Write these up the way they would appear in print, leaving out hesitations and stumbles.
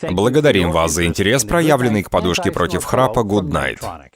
Благодарим вас за интерес, проявленный к подушке против храпа Good Night.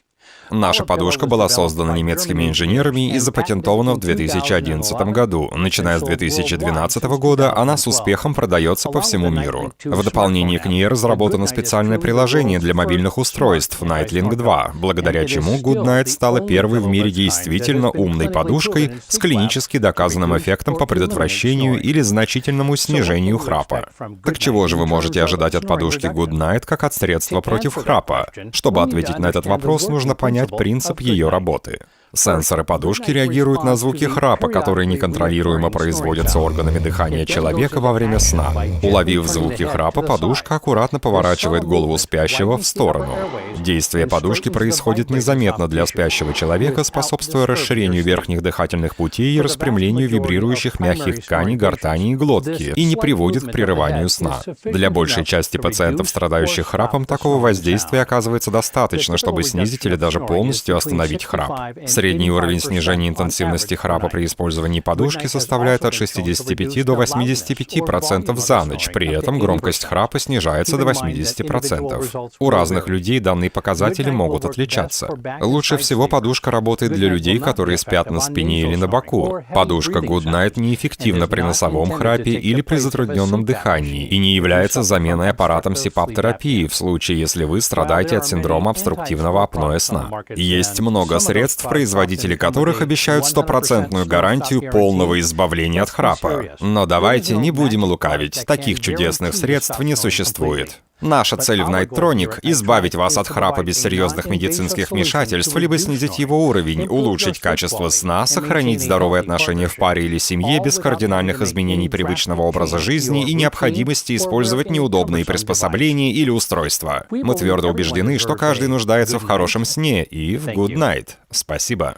Наша подушка была создана немецкими инженерами и запатентована в 2011 году. Начиная с 2012 года она с успехом продается по всему миру. В дополнение к ней разработано специальное приложение для мобильных устройств Nightlink 2, благодаря чему Good Night стала первой в мире действительно умной подушкой с клинически доказанным эффектом по предотвращению или значительному снижению храпа. Так чего же вы можете ожидать от подушки Good Night как от средства против храпа? Чтобы ответить на этот вопрос, нужно понять принцип ее работы. Сенсоры подушки реагируют на звуки храпа, которые неконтролируемо производятся органами дыхания человека во время сна. Уловив звуки храпа, подушка аккуратно поворачивает голову спящего в сторону. Действие подушки происходит незаметно для спящего человека, способствуя расширению верхних дыхательных путей и распрямлению вибрирующих мягких тканей гортани и глотки, и не приводит к прерыванию сна. Для большей части пациентов, страдающих храпом, такого воздействия оказывается достаточно, чтобы снизить или даже полностью остановить храп. Средний уровень снижения интенсивности храпа при использовании подушки составляет от 65 до 85% за ночь, при этом громкость храпа снижается до 80%. У разных людей данные показатели могут отличаться. Лучше всего подушка работает для людей, которые спят на спине или на боку. Подушка Good Night неэффективна при носовом храпе или при затрудненном дыхании и не является заменой аппаратом CPAP-терапии в случае, если вы страдаете от синдрома обструктивного апноэ сна. Есть много средств, производители которых обещают стопроцентную гарантию полного избавления от храпа. Но давайте не будем лукавить, таких чудесных средств не существует. Наша цель в Nightronic — избавить вас от храпа без серьезных медицинских вмешательств, либо снизить его уровень, улучшить качество сна, сохранить здоровые отношения в паре или семье без кардинальных изменений привычного образа жизни и необходимости использовать неудобные приспособления или устройства. Мы твердо убеждены, что каждый нуждается в хорошем сне и в Good Night. Спасибо.